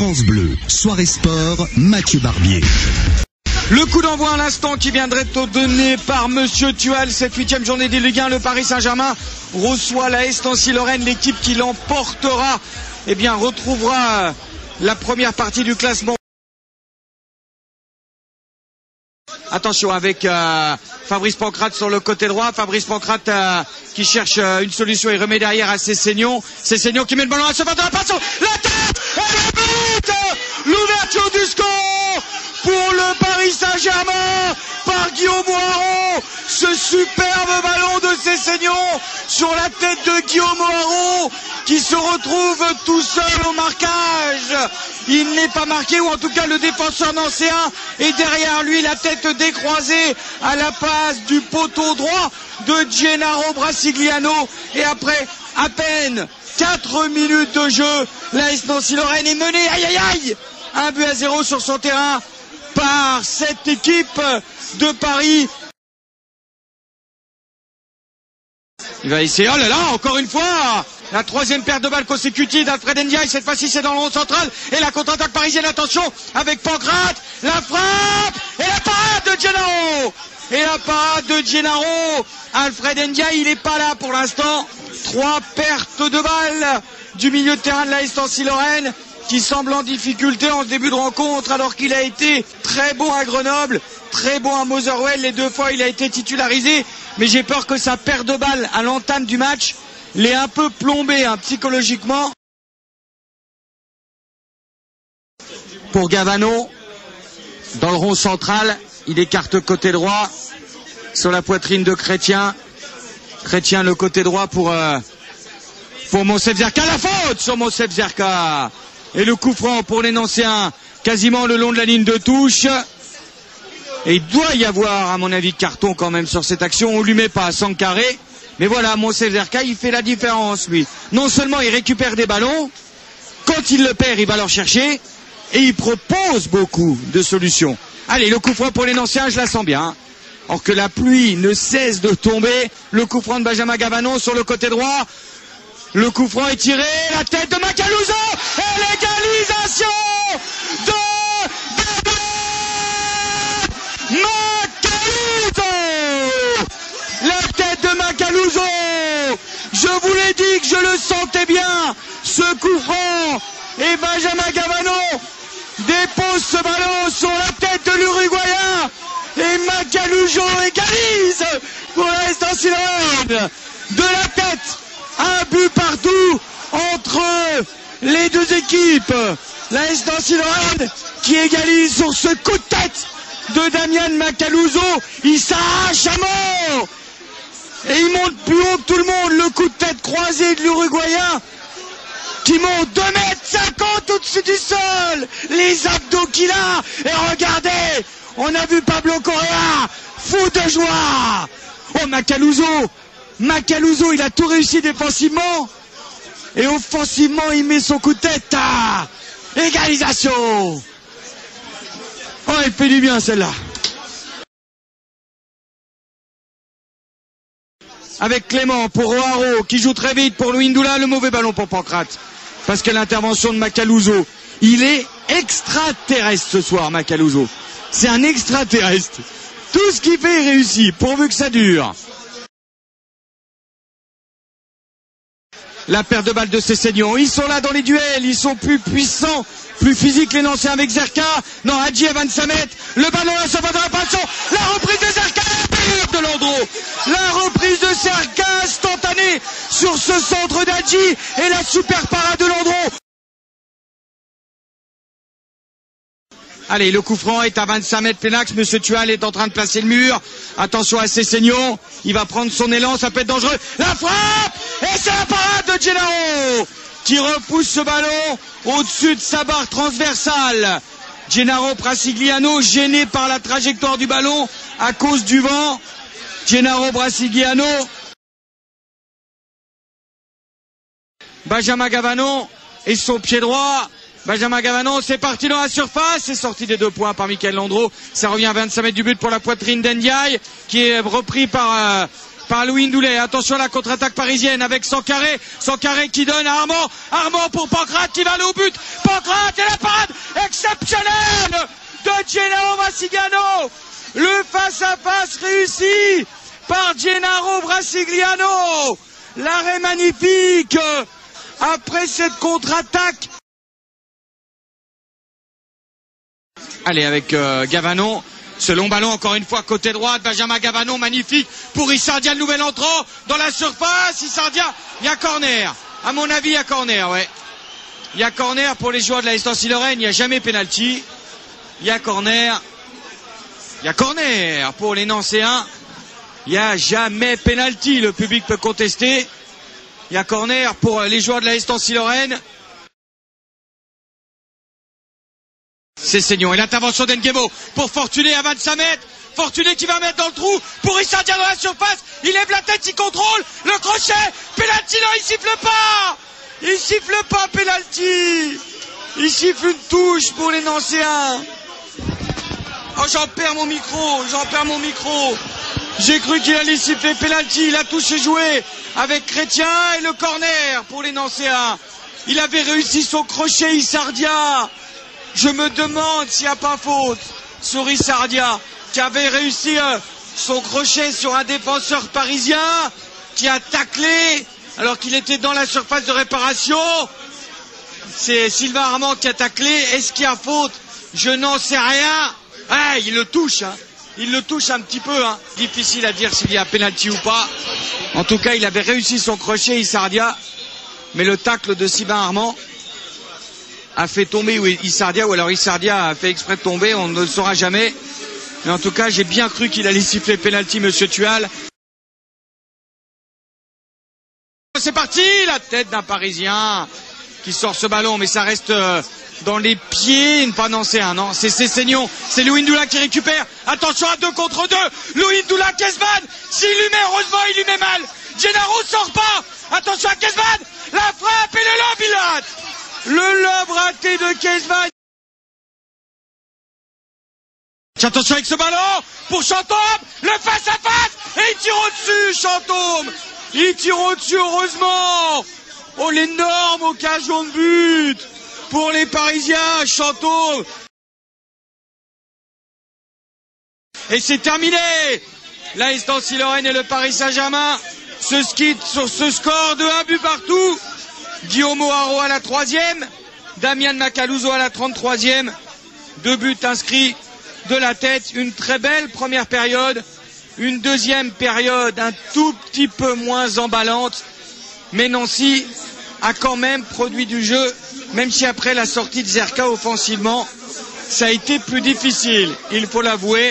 France Bleu, soirée sport, Mathieu Barbier. Le coup d'envoi à l'instant qui viendrait être donné par Monsieur Tual, cette 8e journée des Ligue 1, le Paris Saint-Germain reçoit la Nancy-Lorraine, l'équipe qui l'emportera, eh bien, retrouvera la première partie du classement. Attention avec Fabrice Pancrate sur le côté droit. Fabrice Pancrate qui cherche une solution et remet derrière à Cessignon. Cessignon qui met le ballon à ce de la passe. La tête et le but. L'ouverture du score pour le Paris Saint-Germain par Guillaume Moirot. Ce superbe ballon de Cessignon sur la tête de Guillaume Moirot qui se retrouve tout seul au marquage. Il n'est pas marqué, ou en tout cas le défenseur nancéen est derrière lui, la tête décroisée à la passe du poteau droit de Gennaro Brassigliano. Et après à peine 4 minutes de jeu, l'AS Nancy-Lorraine est menée, aïe aïe aïe, 1-0 sur son terrain par cette équipe de Paris. Il va essayer, oh là là, encore une fois, la troisième perte de balles consécutive d'Alfred Ndiaye. Cette fois-ci c'est dans le rond central et la contre-attaque parisienne, attention avec Pancrate, la frappe et la parade de Gennaro. Et la parade de Gennaro. Alfred Ndiaye, il n'est pas là pour l'instant. 3 pertes de balles du milieu de terrain de l'AS Nancy-Lorraine qui semble en difficulté en ce début de rencontre alors qu'il a été très bon à Grenoble, très bon à Motherwell. Les 2 fois il a été titularisé, mais j'ai peur que sa perte de balle à l'entame du match l'ait un peu plombé psychologiquement. Pour Gavano, dans le rond central, il écarte côté droit sur la poitrine de Chrétien. Chrétien le côté droit pour Monsef Zerka. La faute sur Monsef Zerka. Et le coup franc pour les Nancéens, quasiment le long de la ligne de touche. Et il doit y avoir, à mon avis, carton quand même sur cette action. On lui met pas à 100 carrés. Mais voilà, Monsef Zerka, il fait la différence, lui. Non seulement il récupère des ballons, quand il le perd, il va leur chercher. Et il propose beaucoup de solutions. Allez, le coup franc pour les Nancéens, je la sens bien. Or que la pluie ne cesse de tomber. Le coup franc de Benjamin Gavano sur le côté droit. Le coup franc est tiré, la tête de Macaluso et l'égalisation de Macaluso. La tête de Macaluso. Je vous l'ai dit que je le sentais bien, ce coup franc. Et Benjamin Gavano dépose ce ballon sur la tête de l'Uruguayen. Et Macaluso égalise pour l'AS Nancy-Lorraine. De la tête. Un but partout entre les deux équipes. L'AS Nancy-Lorraine qui égalise sur ce coup de tête de Damian Macaluso. Il s'arrache à mort. Et il monte plus haut que tout le monde. Le coup de tête croisé de l'Uruguayen qui monte 2,50 m au-dessus du sol. Les abdos qu'il a. Et regardez, on a vu Pablo Correa, fou de joie. Oh, Macaluso, il a tout réussi défensivement. Et offensivement, il met son coup de tête. Égalisation. Oh, il fait du bien celle-là. Avec Clément pour O'Haro qui joue très vite pour Louindoula. Le mauvais ballon pour Pancrate. Parce que l'intervention de Macaluso, il est extraterrestre ce soir, Macaluso. C'est un extraterrestre. Tout ce qu'il fait est réussi, pourvu que ça dure. La perte de balle de Cessignon. Ils sont là dans les duels, ils sont plus puissants, plus physiques les Nancéens avec Zerka. Non, Hadji à 25 mètres. Le ballon là, ça va dans la passion. La reprise de Zerka, de Landreau. La reprise de Zerka instantanée sur ce centre d'Hadji et la super parade de Landreau. Allez, le coup franc est à 25 mètres Pénax. Monsieur Tual est en train de placer le mur. Attention à Cessignon. Il va prendre son élan, ça peut être dangereux. La frappe! Et c'est la parade de Gennaro qui repousse ce ballon au-dessus de sa barre transversale. Gennaro Brassigliano gêné par la trajectoire du ballon à cause du vent. Gennaro Brassigliano. Benjamin Gavano et son pied droit. Benjamin Gavano, c'est parti dans la surface, c'est sorti des 2 points par Michael Landreau. Ça revient à 25 mètres du but pour la poitrine d'Ndiaye, qui est repris par par Louis Ndoulet. Attention à la contre-attaque parisienne avec Sankaré. Sankaré qui donne à Armand. Armand pour Pancrate qui va aller au but. Pancrate et la parade exceptionnelle de Gennaro Brasiliano. Le face-à-face réussi par Gennaro Brasiliano. L'arrêt magnifique après cette contre-attaque. Allez avec Gavanon. Ce long ballon encore une fois côté droite. Benjamin Gavanon magnifique pour Issardia, le nouvel entrant dans la surface. Issardia, il y a corner. À mon avis, il y a corner, ouais. Il y a corner pour les joueurs de la Estancia-Lorraine. Il n'y a jamais pénalty. Il y a corner. Il y a corner pour les Nancéens. Il n'y a jamais pénalty. Le public peut contester. Il y a corner pour les joueurs de la Estancia-Lorraine. C'est Seignon. Et l'intervention d'Enguemo pour Fortuné à 25 mètres. Fortuné qui va mettre dans le trou pour Issardia dans la surface. Il lève la tête, il contrôle le crochet. Pénalty, non, il siffle pas. Il siffle pas pénalty. Il siffle une touche pour les Nancéens. Oh, j'en perds mon micro. J'ai cru qu'il allait siffler pénalty. La touche est jouée avec Chrétien et le corner pour les Nancéens. Il avait réussi son crochet Issardia. Je me demande s'il n'y a pas faute sur Issardia qui avait réussi son crochet sur un défenseur parisien qui a taclé alors qu'il était dans la surface de réparation. C'est Sylvain Armand qui a taclé. Est-ce qu'il y a faute? Je n'en sais rien. Ah, il le touche, hein. Il le touche un petit peu, hein. Difficile à dire s'il y a pénalty ou pas. En tout cas, il avait réussi son crochet Issardia, mais le tacle de Sylvain Armand a fait tomber Issardia, ou alors Issardia a fait exprès de tomber, on ne le saura jamais. Mais en tout cas, j'ai bien cru qu'il allait siffler pénalty, monsieur Tual. C'est parti, la tête d'un Parisien qui sort ce ballon, mais ça reste dans les pieds, pas Nancéen, non, c'est Seignon, c'est Louis Ndoulet qui récupère. Attention à 2 contre 2, Louis Ndoulet, Kezman, s'il lui met, heureusement, il lui met mal. Gennaro sort pas, attention à Kezman, la frappe et le lob, il rate. Le lob raté de Kezman. Attention avec ce ballon pour Chantôme, le face-à-face, et il tire au-dessus, Chantôme. Il tire au-dessus, heureusement. Oh, l'énorme occasion de but pour les Parisiens, Chantôme. Et c'est terminé. La Estancia-Lorraine et le Paris Saint-Germain se quittent sur ce score de 1 but partout. Guillaume Haro à la 3e, Damian Macaluso à la 33e. 2 buts inscrits de la tête. Une très belle première période. Une deuxième période un tout petit peu moins emballante. Mais Nancy a quand même produit du jeu, même si après la sortie de Zerka offensivement, ça a été plus difficile, il faut l'avouer.